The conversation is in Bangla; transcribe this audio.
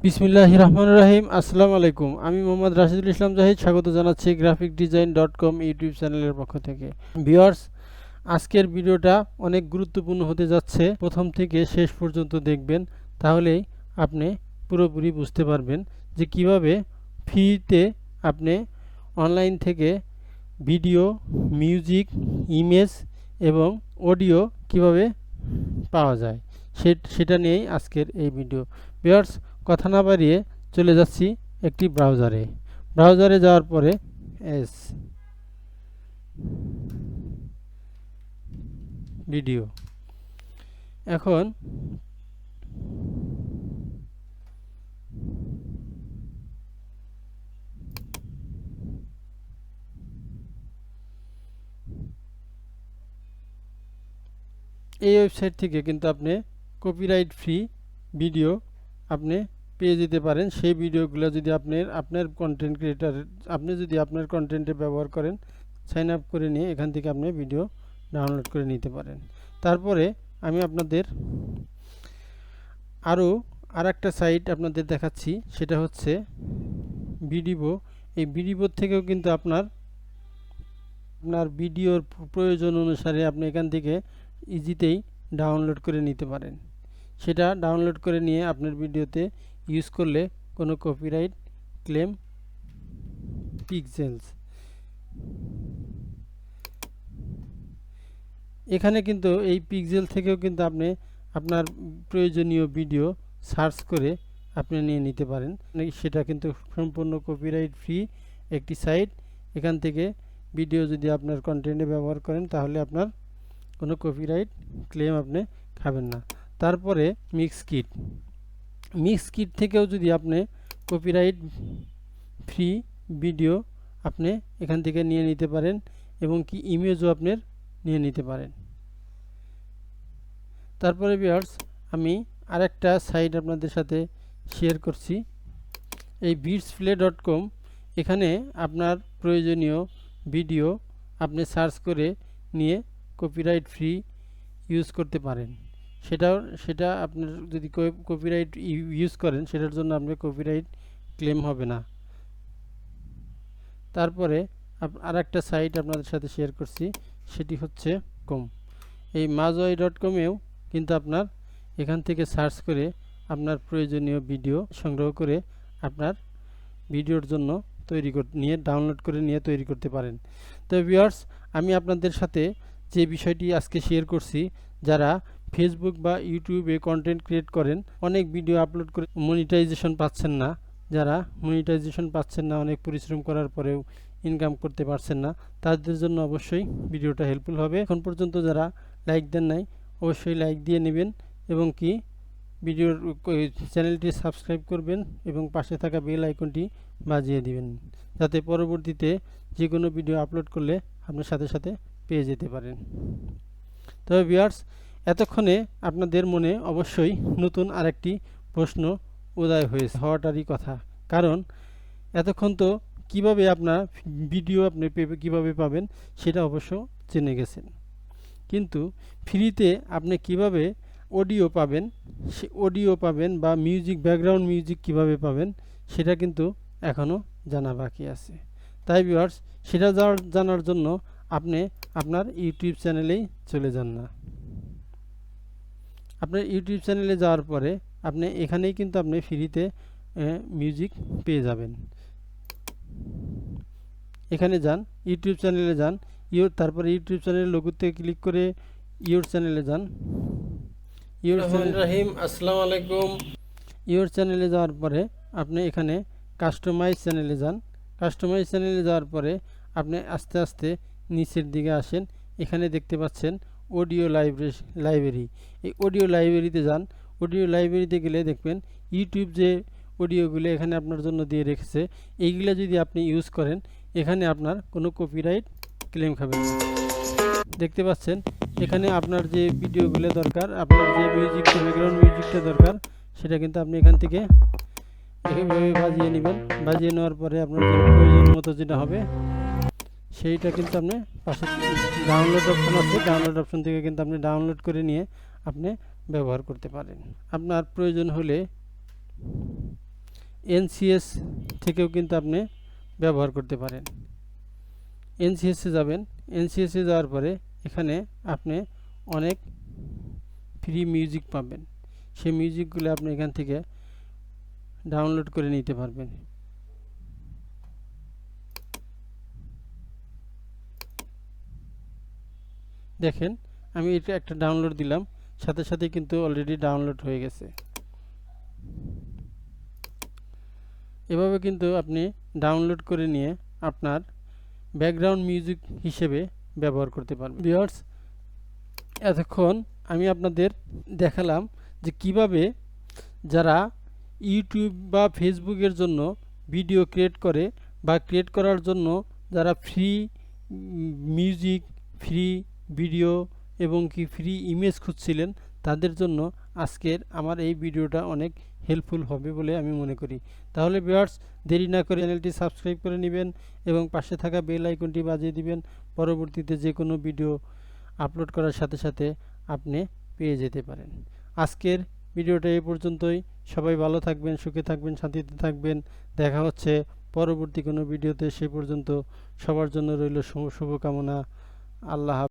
বিসমিল্লাহির রহমানির রহিম। আসসালামু আলাইকুম। আমি মোহাম্মদ রাশিদুল ইসলাম জাহিদ স্বাগত জানাচ্ছি graphicdesign.com ইউটিউব চ্যানেলের পক্ষ থেকে। ভিউয়ার্স, আজকের ভিডিওটা অনেক গুরুত্বপূর্ণ হতে যাচ্ছে। প্রথম থেকে শেষ পর্যন্ত দেখবেন, তাহলেই আপনি পুরোপুরি বুঝতে পারবেন যে কিভাবে ফ্রিতে আপনি অনলাইন থেকে ভিডিও, মিউজিক, ইমেজ এবং অডিও কিভাবে পাওয়া যায় সেটা নিয়েই আজকের এই ভিডিও। ভিউয়ার্স, কথা না বাড়িয়ে চলে যাচ্ছি একটি ব্রাউজারে যাওয়ার পরে ভিডিও। এখন এই ওয়েবসাইট থেকে কিন্তু আপনি কপিরাইট ফ্রি ভিডিও আপনি পেয়ে যেতে পারেন। সেই ভিডিওগুলো যদি আপনার কন্টেন্ট ক্রিয়েটার যদি আপনার কন্টেন্টে ব্যবহার করেন, সাইন আপ করে নিয়ে এখান থেকে আপনি ভিডিও ডাউনলোড করে নিতে পারেন। তারপরে আমি আপনাদের আরেকটা সাইট আপনাদের দেখাচ্ছি, সেটা হচ্ছে ভিডিও। এই ভিডিওর থেকেও কিন্তু আপনার ভিডিওর প্রয়োজন অনুসারে আপনি এখান থেকে ইজিতেই ডাউনলোড করে নিতে পারেন। সেটা ডাউনলোড করে নিয়ে আপনার ভিডিওতে ইউজ করলে কোনো কপিরাইট ক্লেম পিক্সেলস। এখানে কিন্তু এই পিক্সেল থেকেও কিন্তু আপনি আপনার প্রয়োজনীয় ভিডিও সার্চ করে আপনি নিয়ে নিতে পারেন। সেটা কিন্তু সম্পূর্ণ কপিরাইট ফ্রি একটি সাইট। এখান থেকে ভিডিও যদি আপনার কন্টেন্টে ব্যবহার করেন, তাহলে আপনার কোনো কপিরাইট ক্লেম আপনি খাবেন না। তারপরে মিক্স কিট থেকেও যদি আপনি কপিরাইট ফ্রি ভিডিও আপনি এখান থেকে নিয়ে নিতে পারেন, এবং কি ইমেজও আপনার নিয়ে নিতে পারেন। তারপরে ভিউয়ার্স, আমি আরেকটা সাইট আপনাদের সাথে শেয়ার করছি, এই beatsplay.com। এখানে আপনার প্রয়োজনীয় ভিডিও আপনি সার্চ করে নিয়ে কপিরাইট ফ্রি ইউজ করতে পারেন। সেটা আপনার যদি কপিরাইট ইউজ করেন, সেটার জন্য আপনার কপিরাইট ক্লেম হবে না। তারপরে আরেকটা সাইট আপনাদের সাথে শেয়ার করছি, সেটি হচ্ছে এই মাজoi.com-এও কিন্তু আপনার এখান থেকে সার্চ করে আপনার প্রয়োজনীয় ভিডিও সংগ্রহ করে আপনার ভিডিওর জন্য ডাউনলোড করে নিয়ে তৈরি করতে পারেন। তো ভিউয়ার্স, আমি আপনাদের সাথে যে বিষয়টি আজকে শেয়ার করছি, যারা ফেসবুক বা ইউটিউবে কন্টেন্ট ক্রিয়েট করেন, অনেক ভিডিও আপলোড করে মনিটাইজেশন পাচ্ছেন না, অনেক পরিশ্রম করার পরেও ইনকাম করতে পারছেন না, তাদের জন্য অবশ্যই ভিডিওটা হেল্পফুল হবে। এখন পর্যন্ত যারা লাইক দেন নাই, অবশ্যই লাইক দিয়ে নেবেন, এবং কি ভিডিওর চ্যানেলটি সাবস্ক্রাইব করবেন এবং পাশে থাকা বেল আইকনটি বাজিয়ে দিবেন, যাতে পরবর্তীতে যে কোনো ভিডিও আপলোড করলে আপনার সাথে সাথে পেয়ে যেতে পারেন। তবে ভিউয়ার্স, এতক্ষণে আপনাদের মনে অবশ্যই নতুন আরেকটি প্রশ্ন উদয় হওয়াটারই কথা, কারণ এতক্ষণ তো কিভাবে আপনার ভিডিও আপনি কিভাবে পাবেন সেটা অবশ্য জেনে গেছেন, কিন্তু ফ্রিতে আপনি কিভাবে অডিও পাবেন বা ব্যাকগ্রাউন্ড মিউজিক কিভাবে পাবেন সেটা কিন্তু এখনও জানা বাকি আছে। তাই ভিউয়ার্স, সেটা জানার জন্য আপনি আপনার ইউটিউব চ্যানেলেই চলে যান না। আপনার ইউটিউব চ্যানেলে যাওয়ার পরে আপনি এখানেই কিন্তু আপনি ফ্রিতে মিউজিক পেয়ে যাবেন। এখানে যান, ইউটিউব চ্যানেলে যান, তারপরে ইউটিউব চ্যানেলের লোগোতে ক্লিক করে ইউর চ্যানেলে যান। আসসালামু আলাইকুম। ইউর চ্যানেলে যাওয়ার পরে আপনি এখানে কাস্টমাইজ চ্যানেলে যান। কাস্টমাইজ চ্যানেলে যাওয়ার পরে আপনি আস্তে আস্তে নিচের দিকে আসেন। এখানে দেখতে পাচ্ছেন অডিও লাইব্রেরি। এই অডিও লাইব্রেরিতে যান। অডিও লাইব্রেরিতে গেলে দেখবেন ইউটিউব যে অডিওগুলো এখানে আপনার জন্য দিয়ে রেখেছে, এইগুলো যদি আপনি ইউজ করেন, এখানে আপনার কোনো কপিরাইট ক্লেম খাবেন না। দেখতে পাচ্ছেন এখানে আপনার যে ভিডিওগুলো দরকার, আপনার যে ব্যাকগ্রাউন্ড মিউজিকটা দরকার, সেটা কিন্তু আপনি এখান থেকে এইভাবে বাজিয়ে নেবেন। বাজিয়ে নেওয়ার পরে আপনার যে প্রয়োজন মতো যেটা হবে সেইটা কিন্তু আপনি পাশে ডাউনলোড অপশন আছে, ডাউনলোড অপশন থেকে কিন্তু আপনি ডাউনলোড করে নিয়ে আপনি ব্যবহার করতে পারেন। আপনার প্রয়োজন হলে এনসিএস থেকেও কিন্তু আপনি ব্যবহার করতে পারেন। এনসিএসে যাবেন, এনসিএসে যাওয়ার পরে এখানে আপনি অনেক ফ্রি মিউজিক পাবেন। সেই মিউজিকগুলো আপনি এখান থেকে ডাউনলোড করে নিতে পারবেন। দেখেন আমি এটা একটা ডাউনলোড দিলাম, সাথে সাথে কিন্তু অলরেডি ডাউনলোড হয়ে গেছে। এভাবে কিন্তু আপনি ডাউনলোড করে নিয়ে আপনার ব্যাকগ্রাউন্ড মিউজিক হিসেবে ব্যবহার করতে পারবেন। ভিউয়ার্স, এতক্ষণ আমি আপনাদের দেখালাম যে কিভাবে যারা ইউটিউব বা ফেসবুকের জন্য ভিডিও ক্রিয়েট করে বা ক্রিয়েট করার জন্য যারা ফ্রি মিউজিক, ফ্রি ভিডিও এবং কি ফ্রি ইমেজ খুঁজছিলেন, তাদের জন্য আজকের আমার এই ভিডিওটা অনেক হেল্পফুল হবে বলে আমি মনে করি। তাহলে ভিউয়ার্স, দেরি না করে চ্যানেলটি সাবস্ক্রাইব করে নেবেন এবং পাশে থাকা বেল আইকনটি বাজিয়ে দিবেন। পরবর্তীতে যে কোনো ভিডিও আপলোড করার সাথে সাথে আপনি পেয়ে যেতে পারেন। আজকের ভিডিওটা এই পর্যন্তই। সবাই ভালো থাকবেন, সুখে থাকবেন, শান্তিতে থাকবেন। দেখা হচ্ছে পরবর্তী কোনো ভিডিওতে। সে পর্যন্ত সবার জন্য রইল শুভকামনা। আল্লাহ হাফেজ।